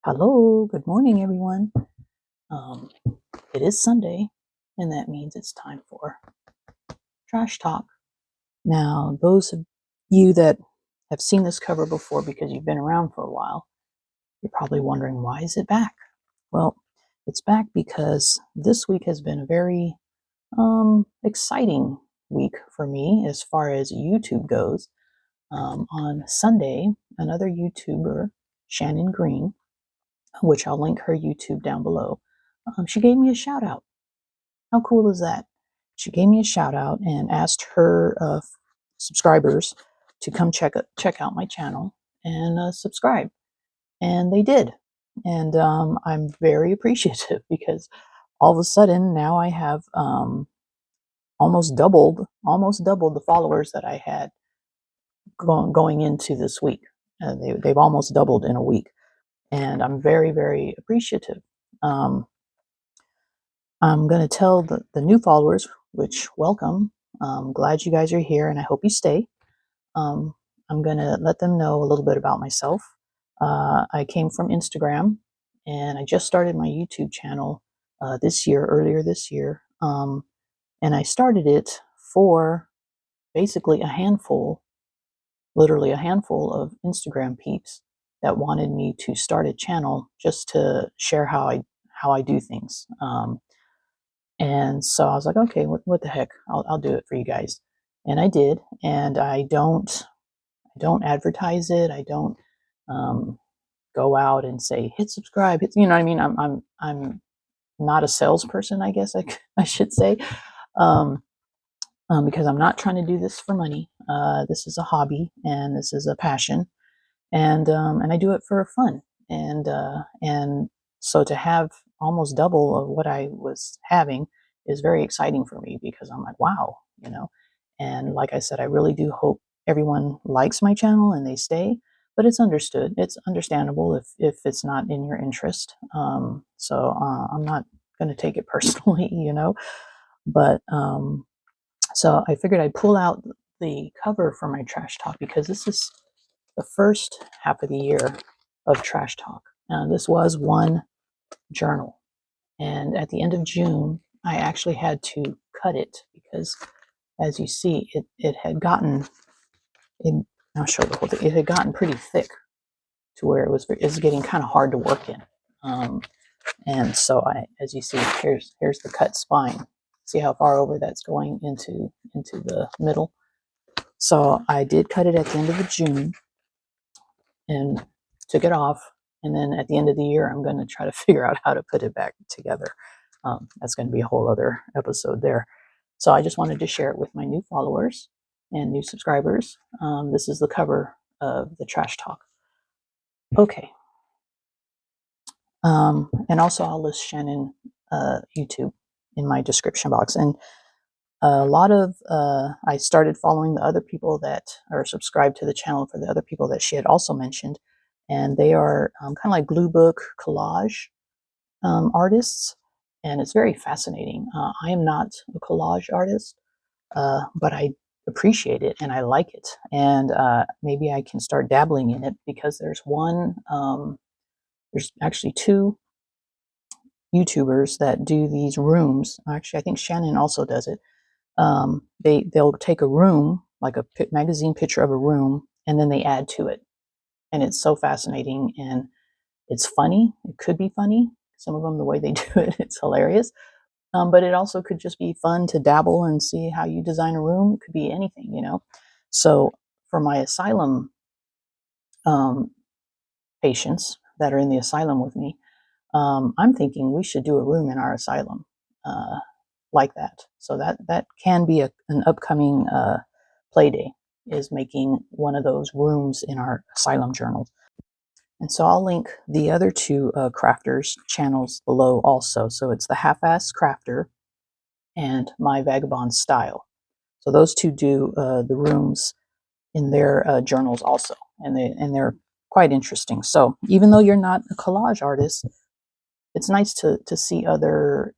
Hello, good morning, everyone. Um, it is Sunday, and that means it's time for Trash Talk. Now, those of you that have seen this cover before because you've been around for a while, you're probably wondering, why is it back? Well, it's back because this week has been a very exciting week for me as far as YouTube goes. On Sunday, another YouTuber, Shannon Green, which I'll link her YouTube down below, she gave me a shout out. How cool is that? She gave me a shout out and asked her subscribers to come check out my channel and subscribe, and they did. And I'm very appreciative because all of a sudden now I have almost doubled the followers that I had going into this week. They've almost doubled in a week, and I'm very, very appreciative. I'm going to tell the new followers, which welcome. I'm glad you guys are here, and I hope you stay. I'm going to let them know a little bit about myself. I came from Instagram, and I just started my YouTube channel earlier this year. And I started it for basically literally a handful of Instagram peeps that wanted me to start a channel just to share how I do things. And so I was like, okay, what the heck? I'll do it for you guys. And I did. And I don't advertise it. I don't go out and say hit subscribe. You know what I mean? I'm not a salesperson, I guess I should say, because I'm not trying to do this for money. This is a hobby and this is a passion, and I do it for fun. And so to have almost double of what I was having is very exciting for me because I'm like, wow, you know. And like I said, I really do hope everyone likes my channel and they stay, but it's understood. It's understandable if it's not in your interest. So I'm not going to take it personally, you know. But so I figured I'd pull out the cover for my Trash Talk because this is the first half of the year of Trash Talk. Now, this was one journal, and at the end of June, I actually had to cut it because, as you see, it had gotten. I'll show the whole thing. It had gotten pretty thick to where it's getting kind of hard to work in. And so as you see, here's the cut spine. See how far over that's going into the middle. So I did cut it at the end of June and took it off. And then at the end of the year, I'm going to try to figure out how to put it back together. That's going to be a whole other episode there. So I just wanted to share it with my new followers and new subscribers. This is the cover of the Trash Talk. Okay. And also I'll list Shannon YouTube in my description box. And a lot of I started following the other people that are subscribed to the channel for the other people that she had also mentioned, and they are kind of like glue book collage artists, and it's very fascinating. I am not a collage artist, but I appreciate it and I like it, and maybe I can start dabbling in it because there's actually two YouTubers that do these rooms. Actually, I think Shannon also does it. They'll take a room, like a magazine picture of a room, and then they add to it, and it's so fascinating and it's funny. It could be funny. Some of them, the way they do it, it's hilarious. But it also could just be fun to dabble and see how you design a room. It could be anything, you know. So for my asylum patients that are in the asylum with me, I'm thinking we should do a room in our asylum. Like that. So that can be an upcoming play day, is making one of those rooms in our asylum journal. And so I'll link the other two crafters channels below also. So it's the Half-Ass Crafter and My Vagabond Style. So those two do the rooms in their journals also, and they're quite interesting. So even though you're not a collage artist, it's nice to see other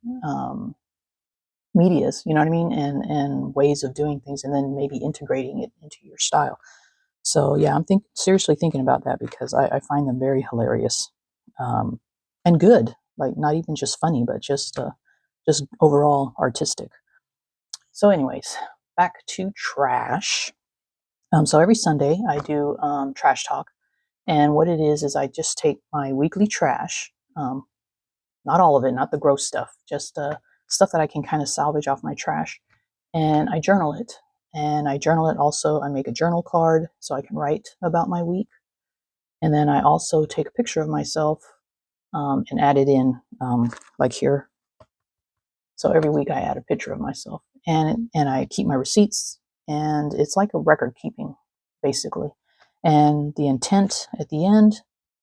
medias, you know what I mean, and ways of doing things, and then maybe integrating it into your style. So yeah, I'm seriously thinking about that because I find them very hilarious. and good, like not even just funny, but just overall artistic. So anyways, back to trash. So every Sunday I do trash talk, and what it is I just take my weekly trash, not all of it, not the gross stuff, just stuff that I can kind of salvage off my trash, and I journal it. And I journal it also. I make a journal card so I can write about my week, and then I also take a picture of myself and add it in, like here. So every week I add a picture of myself, and I keep my receipts, and it's like a record keeping, basically. And the intent at the end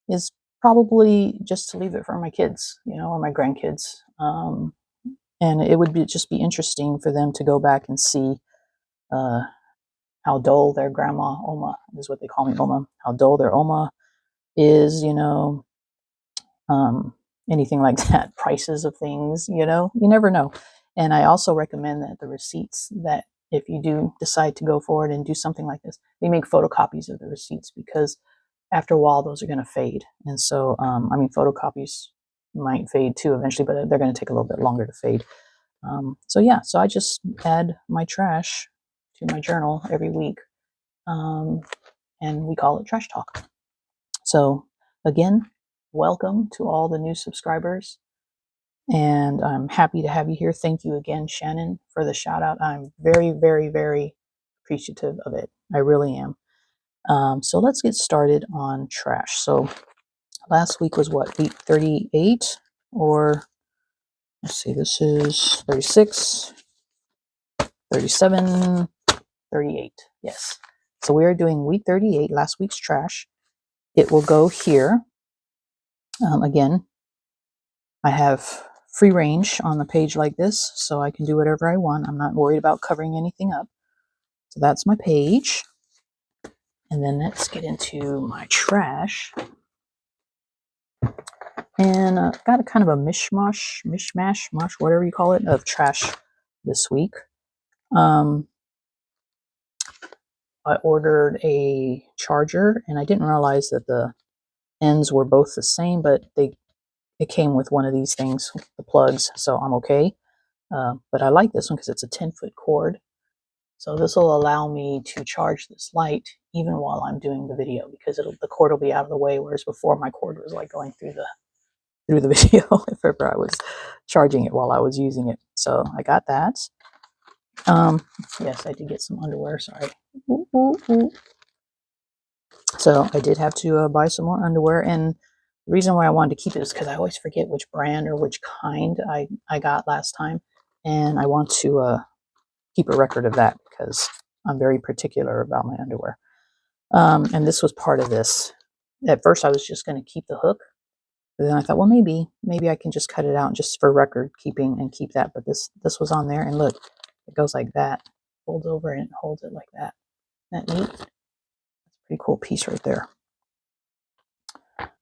is probably just to leave it for my kids, or my grandkids. And it would just be interesting for them to go back and see uh, how dull their grandma Oma is, what they call me, Oma. How dull their Oma is, um, anything like that, prices of things, you never know. And I also recommend that the receipts, that if you do decide to go forward and do something like this, they make photocopies of the receipts, because after a while those are going to fade. And so, I mean, photocopies might fade too eventually, but they're going to take a little bit longer to fade. So yeah, so I just add my trash to my journal every week, um, and we call it Trash Talk. So again, welcome to all the new subscribers, and I'm happy to have you here. Thank you again, Shannon, for the shout out. I'm very, very, very appreciative of it. I really am. So let's get started on trash. So last week was what, week 38? Or let's see, this is 36, 37, 38. Yes. So we are doing week 38, last week's trash. It will go here. Again, I have free range on the page like this, so I can do whatever I want. I'm not worried about covering anything up. So that's my page. And then let's get into my trash. And got a kind of a mishmash, whatever you call it, of trash this week. I ordered a charger, and I didn't realize that the ends were both the same, but it came with one of these things, the plugs, so I'm okay. But I like this one because it's a 10-foot cord. So this will allow me to charge this light even while I'm doing the video, because the cord will be out of the way, whereas before my cord was like going through the video if ever I was charging it while I was using it. So I got that. Yes, I did get some underwear. Sorry. Ooh, ooh, ooh. So I did have to buy some more underwear, and the reason why I wanted to keep it is because I always forget which brand or which kind I got last time, and I want to keep a record of that because I'm very particular about my underwear. And this was part of this. At first, I was just going to keep the hook, but then I thought, well, maybe I can just cut it out just for record keeping and keep that. But this was on there, and look, it goes like that, folds over and holds it like that. Isn't that neat? That's a pretty cool piece right there.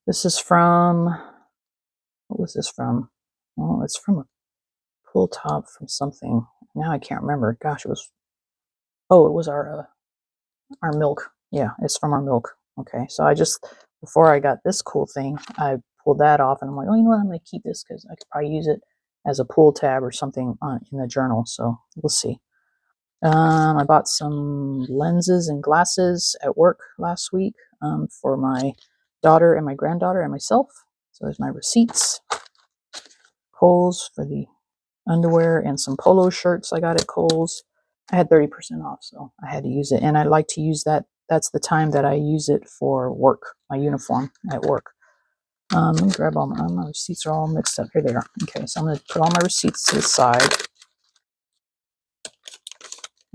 This is from, what was this from? Oh, it's from a pull top from something. Now I can't remember. Gosh, it was our milk. Yeah, it's from our milk. Okay, so before I got this cool thing, I pulled that off, and I'm like, oh, you know what? I'm going to keep this because I could probably use it as a pull tab or something in the journal. So we'll see. I bought some lenses and glasses at work last week for my daughter and my granddaughter and myself. So there's my receipts. Kohl's for the underwear, and some polo shirts I got at Kohl's. I had 30% off, so I had to use it. And I like to use that. That's the time that I use it for work, my uniform at work. Let me grab all my receipts are all mixed up. Here they are. Okay, so I'm going to put all my receipts to the side.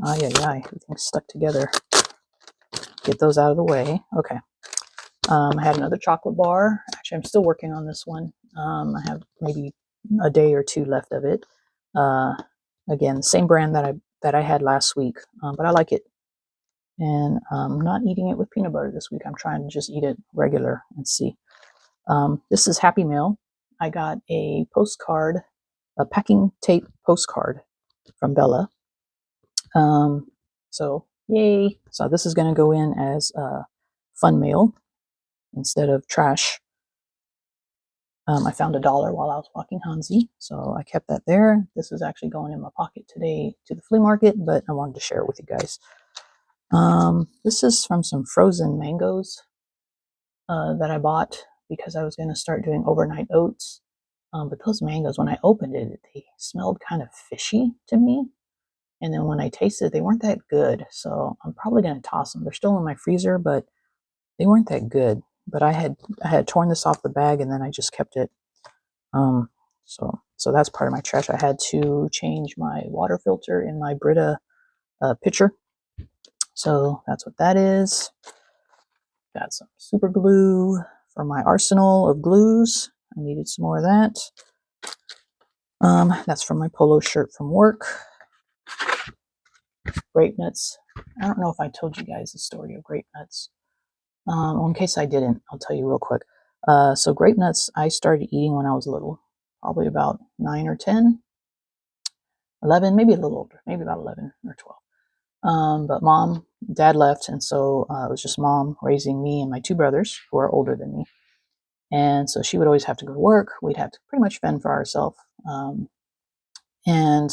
Yeah, everything's stuck together. Get those out of the way. Okay. I had another chocolate bar. Actually, I'm still working on this one. I have maybe a day or two left of it. Again, same brand that I had last week, but I like it. And I'm not eating it with peanut butter this week. I'm trying to just eat it regular and see. This is Happy Mail. I got a postcard, a packing tape postcard from Bella. So yay! So this is going to go in as fun mail instead of trash. I found $1 while I was walking Hansi, so I kept that there. This is actually going in my pocket today to the flea market, but I wanted to share it with you guys. This is from some frozen mangoes that I bought because I was going to start doing overnight oats. But those mangoes, when I opened it, they smelled kind of fishy to me. And then when I tasted, they weren't that good. So I'm probably going to toss them. They're still in my freezer, but they weren't that good. But I had torn this off the bag and then I just kept it. So that's part of my trash. I had to change my water filter in my Brita pitcher. So that's what that is. Got some super glue for my arsenal of glues. I needed some more of that. That's from my polo shirt from work. Grape nuts. I don't know if I told you guys the story of grape nuts. In case I didn't, I'll tell you real quick. So grape nuts, I started eating when I was little, probably about 9 or 10, 11, maybe a little older, maybe about 11 or 12. But dad left, and so it was just mom raising me and my two brothers who are older than me. And so she would always have to go to work. We'd have to pretty much fend for ourselves. And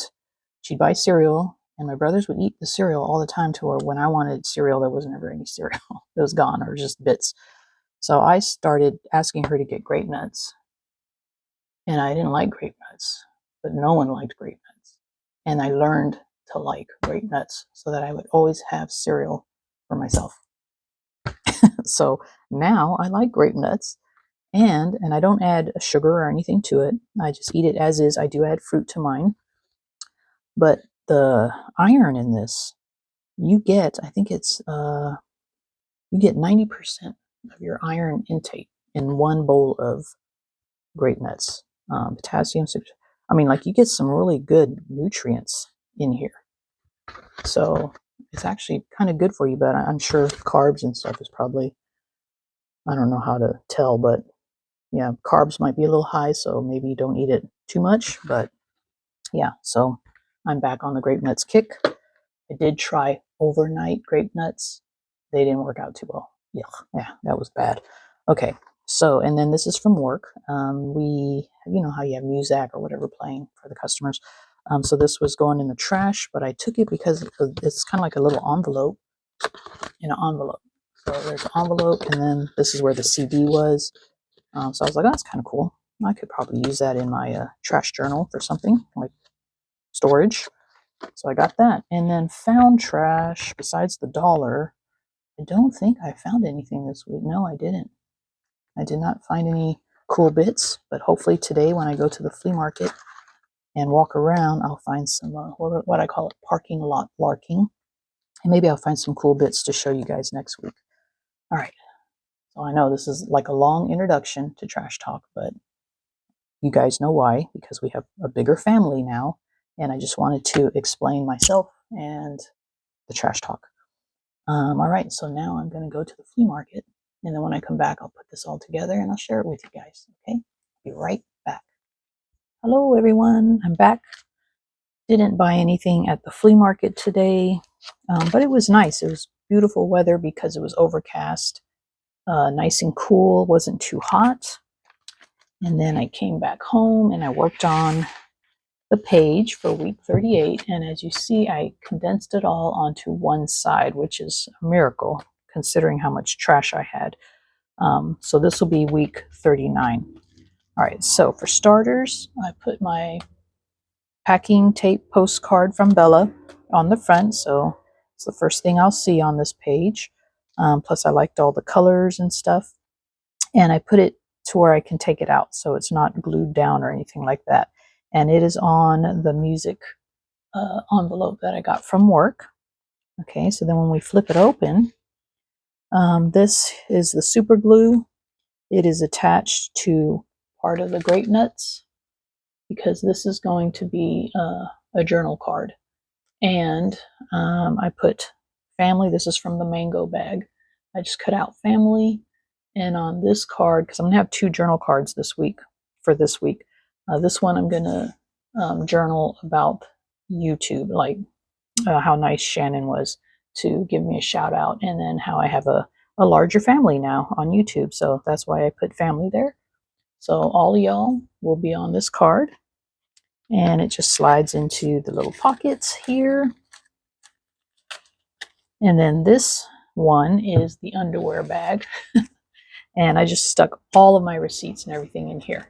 she'd buy cereal, and my brothers would eat the cereal all the time to where when I wanted cereal, there was never any cereal. It was gone or just bits. So I started asking her to get grape nuts. And I didn't like grape nuts, but no one liked grape nuts. And I learned to like grape nuts so that I would always have cereal for myself. So now I like grape nuts. And I don't add sugar or anything to it. I just eat it as is. I do add fruit to mine. But the iron in this, you get, I think it's, you get 90% of your iron intake in one bowl of grape nuts. Potassium, I mean, like you get some really good nutrients in here. So it's actually kind of good for you, but I'm sure carbs and stuff is probably, I don't know how to tell, but yeah, carbs might be a little high, so maybe you don't eat it too much. But yeah, so I'm back on the grape nuts kick. I did try overnight grape nuts. They didn't work out too well. Yeah, that was bad. Okay, so, and then this is from work. You know how you have Muzak or whatever playing for the customers. So this was going in the trash, but I took it because it's kind of like a little envelope in an envelope. So there's an envelope, and then this is where the CD was. So I was like, oh, that's kind of cool. I could probably use that in my trash journal for something like storage. So I got that. And then found trash besides the $1. I don't think I found anything this week. No, I didn't. I did not find any cool bits, but hopefully today when I go to the flea market and walk around, I'll find some, what I call it, parking lot larking. And maybe I'll find some cool bits to show you guys next week. All right. So I know this is like a long introduction to Trash Talk, but you guys know why, because we have a bigger family now, and I just wanted to explain myself and the Trash Talk. All right, so now I'm going to go to the flea market, and then when I come back, I'll put this all together and I'll share it with you guys. Okay, be right back. Hello, everyone. I'm back. Didn't buy anything at the flea market today, but it was nice. It was beautiful weather because it was overcast, nice and cool, wasn't too hot. And then I came back home and I worked on the page for week 38. And as you see, I condensed it all onto one side, which is a miracle considering how much trash I had. So this will be week 39. All right, so for starters, I put my packing tape postcard from Bella on the front. So it's the first thing I'll see on this page. Plus I liked all the colors and stuff. And I put it to where I can take it out so it's not glued down or anything like that. And it is on the music envelope that I got from work. Okay, so then when we flip it open, this is the super glue. It is attached to part of the grape nuts because this is going to be a journal card. And I put family. This is from the mango bag. I just cut out family. And on this card, because I'm going to have 2 journal cards this week, for this week. This one I'm going to journal about YouTube, like how nice Shannon was to give me a shout out, and then how I have a larger family now on YouTube. So that's why I put family there. So all of y'all will be on this card, and it just slides into the little pockets here. And then this one is the underwear bag. And I just stuck all of my receipts and everything in here.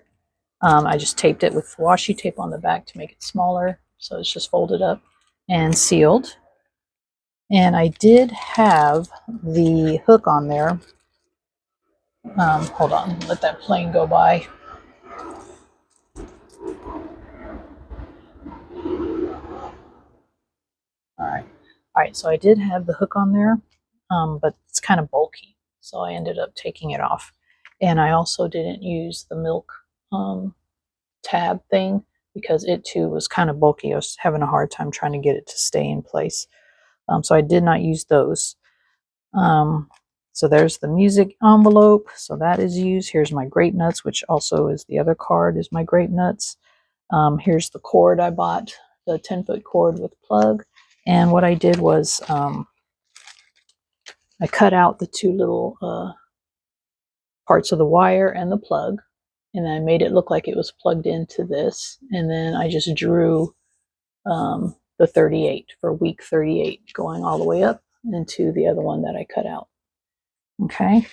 I just taped it with washi tape on the back to make it smaller. So it's just folded up and sealed. And I did have the hook on there. Hold on, let that plane go by. All right, so I did have the hook on there, but it's kind of bulky. So I ended up taking it off. And I also didn't use the milk tab thing because it too was kind of bulky. I was having a hard time trying to get it to stay in place. So I did not use those. So there's the music envelope. So that is used. Here's my grape nuts, which also is the other card is my grape nuts. Here's the cord I bought, the 10-foot cord with plug. And what I did was I cut out the two little parts of the wire and the plug, and I made it look like it was plugged into this. And then I just drew the 38 for week 38 going all the way up into the other one that I cut out. Okay,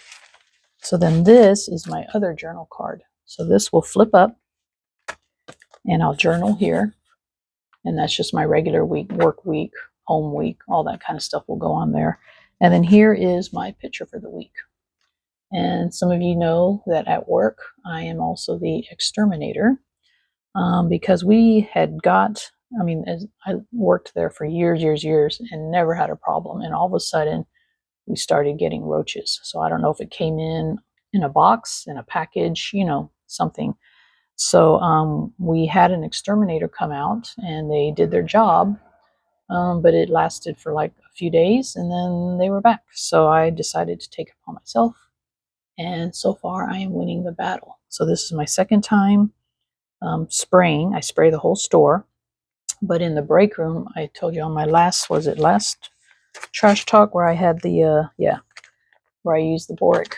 so then this is my other journal card. So this will flip up and I'll journal here. And that's just my regular week, work week, home week, all that kind of stuff will go on there. And then here is my picture for the week. And some of you know that at work, I am also the exterminator because we had got, I worked there for years and never had a problem. And all of a sudden, we started getting roaches. So I don't know if it came in a box, in a package, something. So we had an exterminator come out and they did their job, but it lasted for like a few days and then they were back. So I decided to take it upon myself. And so far I am winning the battle. So this is my second time spraying. I spray the whole store. But in the break room, I told you on my last Trash Talk where I had the, where I used the boric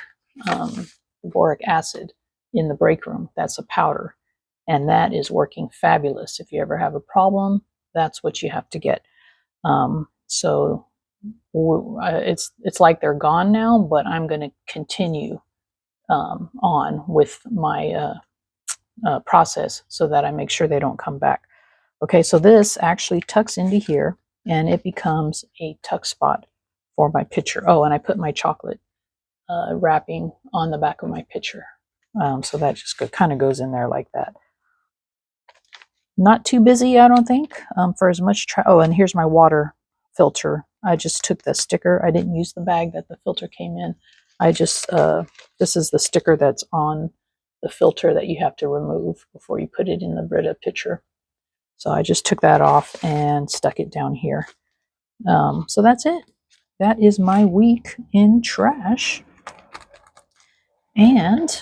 acid in the break room. That's a powder. And that is working fabulous. If you ever have a problem, that's what you have to get. So it's like they're gone now, but I'm going to continue on with my process so that I make sure they don't come back. Okay, so this actually tucks into here and it becomes a tuck spot for my picture. Oh, and I put my chocolate wrapping on the back of my picture. So that just kind of goes in there like that. Not too busy, I don't think, for as much. Oh, and here's my water filter. I just took the sticker. I didn't use the bag that the filter came in. I just, this is the sticker that's on the filter that you have to remove before you put it in the Brita pitcher. So I just took that off and stuck it down here. So that's it. That is my week in trash. And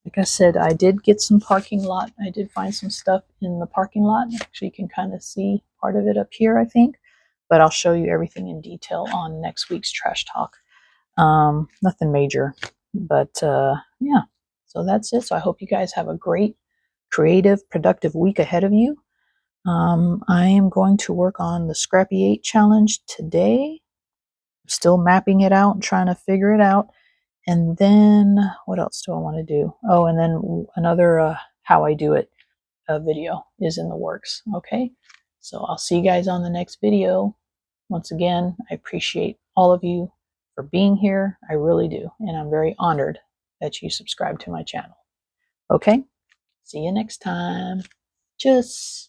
like I said, I did get some parking lot. I did find some stuff in the parking lot. Actually, you can kind of see part of it up here, I think. But I'll show you everything in detail on next week's Trash Talk. Nothing major. But yeah, so that's it. So I hope you guys have a great, creative, productive week ahead of you. I am going to work on the Scrappy 8 challenge today. I'm still mapping it out and trying to figure it out. And then what else do I want to do? Oh, and then another how I do it video is in the works. Okay, so I'll see you guys on the next video. Once again, I appreciate all of you for being here. I really do. And I'm very honored that you subscribe to my channel. Okay, see you next time. Tschüss.